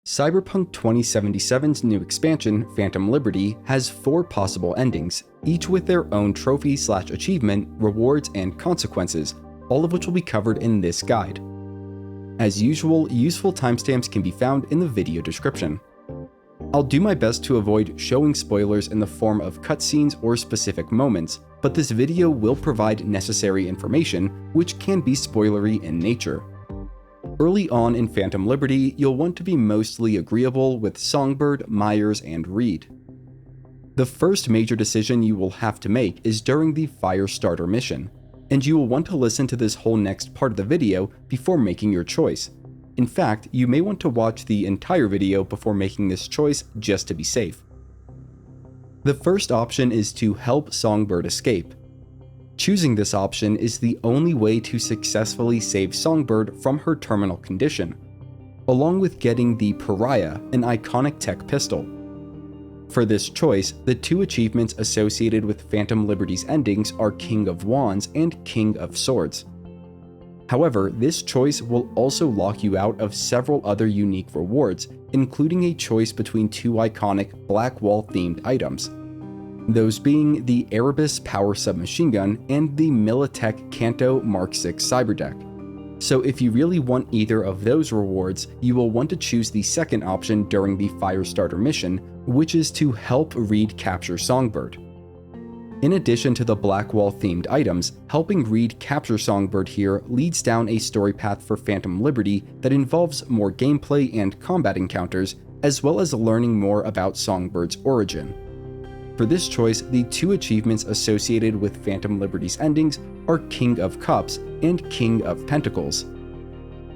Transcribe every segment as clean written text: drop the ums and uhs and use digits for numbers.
Cyberpunk 2077's new expansion, Phantom Liberty, has 4 possible endings, each with their own trophy/achievement, rewards, and consequences, all of which will be covered in this guide. As usual, useful timestamps can be found in the video description. I'll do my best to avoid showing spoilers in the form of cutscenes or specific moments, but this video will provide necessary information, which can be spoilery in nature. Early on in Phantom Liberty, you'll want to be mostly agreeable with Songbird, Myers, and Reed. The first major decision you will have to make is during the Firestarter mission, and you will want to listen to this whole next part of the video before making your choice. In fact, you may want to watch the entire video before making this choice just to be safe. The first option is to help Songbird escape. Choosing this option is the only way to successfully save Songbird from her terminal condition, along with getting the Pariah, an iconic tech pistol. For this choice, the 2 achievements associated with Phantom Liberty's endings are King of Wands and King of Swords. However, this choice will also lock you out of several other unique rewards, including a choice between 2 iconic Blackwall themed items. Those being the Erebus power submachine gun and the Militech Canto Mark 6 cyberdeck. So if you really want either of those rewards, you will want to choose the second option during the Firestarter mission, which is to help Reed capture Songbird. In addition to the Blackwall themed items, helping Reed capture Songbird here leads down a story path for Phantom Liberty that involves more gameplay and combat encounters, as well as learning more about Songbird's origin. For this choice, the 2 achievements associated with Phantom Liberty's endings are King of Cups and King of Pentacles.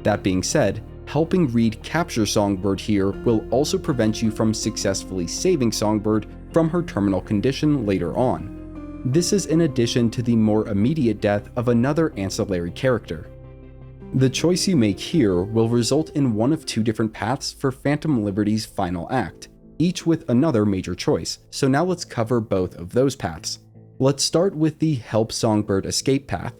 That being said, helping Reed capture Songbird here will also prevent you from successfully saving Songbird from her terminal condition later on. This is in addition to the more immediate death of another ancillary character. The choice you make here will result in one of 2 different paths for Phantom Liberty's final act, each with another major choice, so now let's cover both of those paths. Let's start with the Help Songbird Escape path.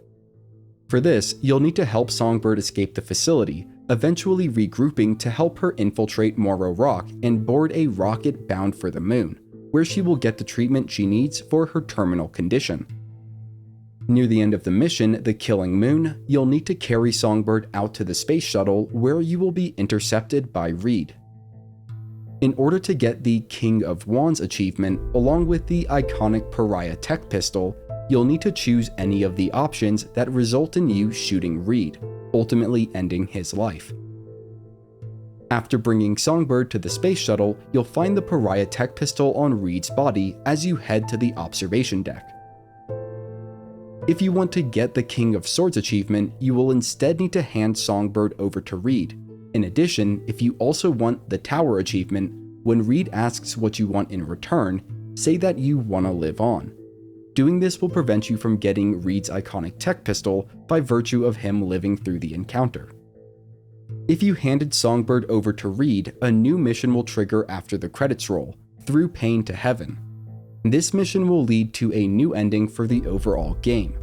For this, you'll need to help Songbird escape the facility, eventually regrouping to help her infiltrate Morrow Rock and board a rocket bound for the moon, where she will get the treatment she needs for her terminal condition. Near the end of the mission, the Killing Moon, you'll need to carry Songbird out to the space shuttle where you will be intercepted by Reed. In order to get the King of Wands achievement, along with the iconic Pariah tech pistol, you'll need to choose any of the options that result in you shooting Reed, ultimately ending his life. After bringing Songbird to the space shuttle, you'll find the Pariah tech pistol on Reed's body as you head to the observation deck. If you want to get the King of Swords achievement, you will instead need to hand Songbird over to Reed. In addition, if you also want the Tower achievement, when Reed asks what you want in return, say that you want to live on. Doing this will prevent you from getting Reed's iconic tech pistol by virtue of him living through the encounter. If you handed Songbird over to Reed, a new mission will trigger after the credits roll, Through Pain to Heaven. This mission will lead to a new ending for the overall game.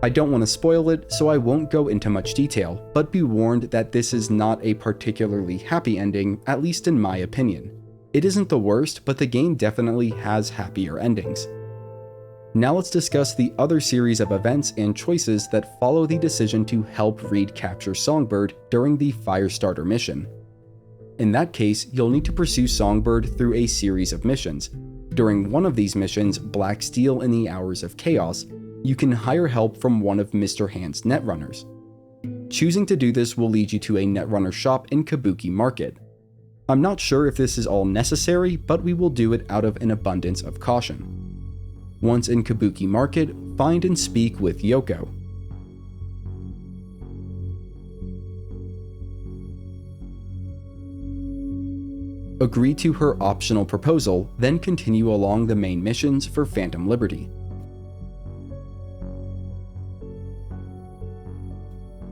I don't want to spoil it, so I won't go into much detail, but be warned that this is not a particularly happy ending, at least in my opinion. It isn't the worst, but the game definitely has happier endings. Now let's discuss the other series of events and choices that follow the decision to help Reed capture Songbird during the Firestarter mission. In that case, you'll need to pursue Songbird through a series of missions. During one of these missions, Black Steel in the Hours of Chaos, you can hire help from one of Mr. Hand's netrunners. Choosing to do this will lead you to a netrunner shop in Kabuki Market. I'm not sure if this is all necessary, but we will do it out of an abundance of caution. Once in Kabuki Market, find and speak with Yoko. Agree to her optional proposal, then continue along the main missions for Phantom Liberty.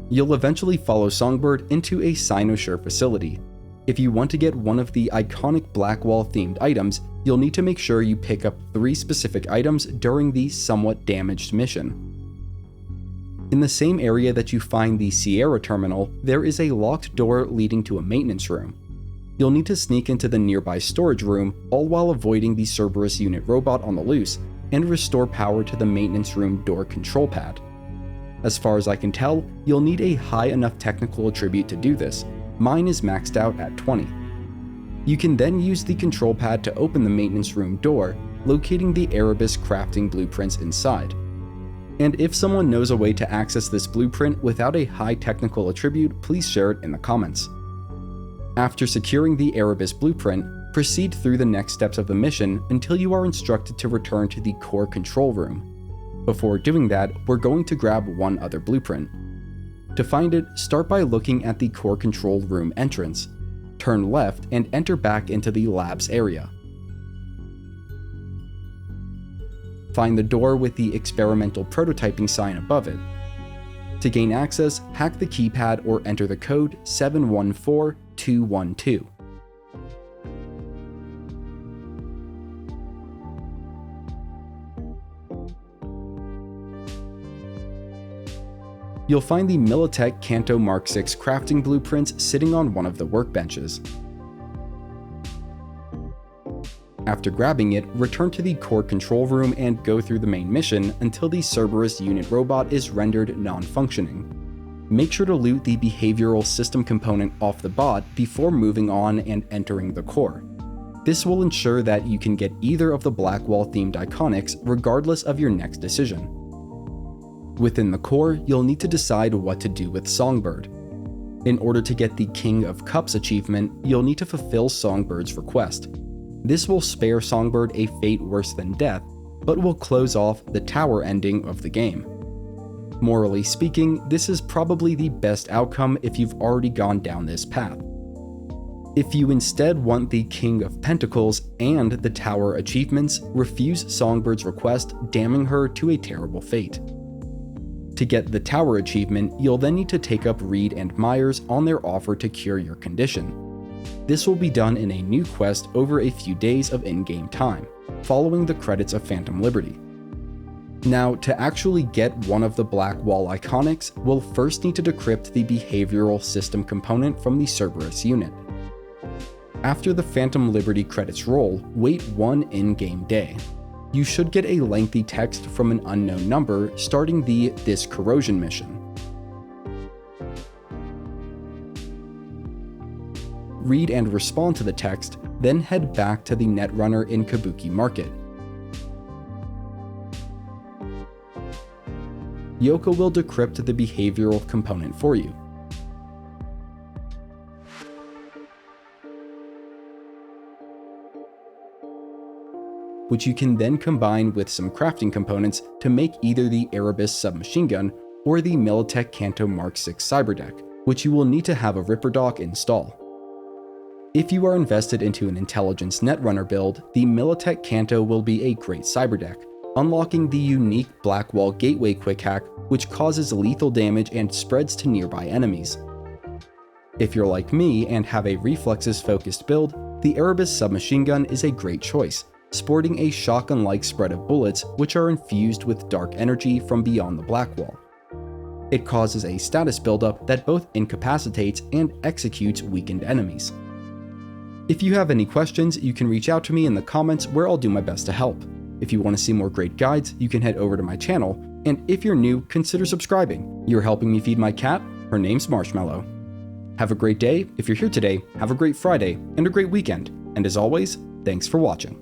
You'll eventually follow Songbird into a Cynosure facility. If you want to get one of the iconic Blackwall themed items, you'll need to make sure you pick up 3 specific items during the somewhat damaged mission. In the same area that you find the Sierra terminal, there is a locked door leading to a maintenance room. you'll need to sneak into the nearby storage room, all while avoiding the Cerberus unit robot on the loose, and restore power to the maintenance room door control pad. As far as I can tell, you'll need a high enough technical attribute to do this. Mine is maxed out at 20. You can then use the control pad to open the maintenance room door, locating the Erebus crafting blueprints inside. And if someone knows a way to access this blueprint without a high technical attribute, please share it in the comments. After securing the Erebus blueprint, proceed through the next steps of the mission until you are instructed to return to the core control room. Before doing that, we're going to grab one other blueprint. To find it, start by looking at the core control room entrance. Turn left and enter back into the labs area. Find the door with the experimental prototyping sign above it. To gain access, hack the keypad or enter the code 714212. You'll find the Militech Canto Mark VI crafting blueprints sitting on one of the workbenches. After grabbing it, return to the core control room and go through the main mission until the Cerberus unit robot is rendered non-functioning. Make sure to loot the behavioral system component off the bot before moving on and entering the core. This will ensure that you can get either of the Blackwall themed iconics regardless of your next decision. Within the core, you'll need to decide what to do with Songbird. In order to get the King of Cups achievement, you'll need to fulfill Songbird's request. This will spare Songbird a fate worse than death, but will close off the tower ending of the game. Morally speaking, this is probably the best outcome if you've already gone down this path. If you instead want the King of Pentacles and the tower achievements, refuse Songbird's request, damning her to a terrible fate. To get the tower achievement, you'll then need to take up Reed and Myers on their offer to cure your condition. This will be done in a new quest over a few days of in-game time, following the credits of Phantom Liberty. Now, to actually get one of the Blackwall iconics, we'll first need to decrypt the behavioral system component from the Cerberus unit. After the Phantom Liberty credits roll, wait one in-game day. You should get a lengthy text from an unknown number starting the This Corrosion mission. Read and respond to the text, then head back to the Netrunner in Kabuki Market. Yoko will decrypt the behavioral component for you. Which you can then combine with some crafting components to make either the Erebus submachine gun or the Militech Canto Mark VI cyberdeck, which you will need to have a Ripper dock install. If you are invested into an intelligence netrunner build, the Militech Canto will be a great cyberdeck, unlocking the unique Blackwall gateway quick hack, which causes lethal damage and spreads to nearby enemies. If you're like me and have a reflexes focused build, the Erebus submachine gun is a great choice, sporting a shotgun-like spread of bullets which are infused with dark energy from beyond the Blackwall. It causes a status buildup that both incapacitates and executes weakened enemies. If you have any questions, you can reach out to me in the comments where I'll do my best to help. If you want to see more great guides, you can head over to my channel, and if you're new, consider subscribing. You're helping me feed my cat, her name's Marshmallow. Have a great day. If you're here today, have a great Friday and a great weekend. And as always, thanks for watching.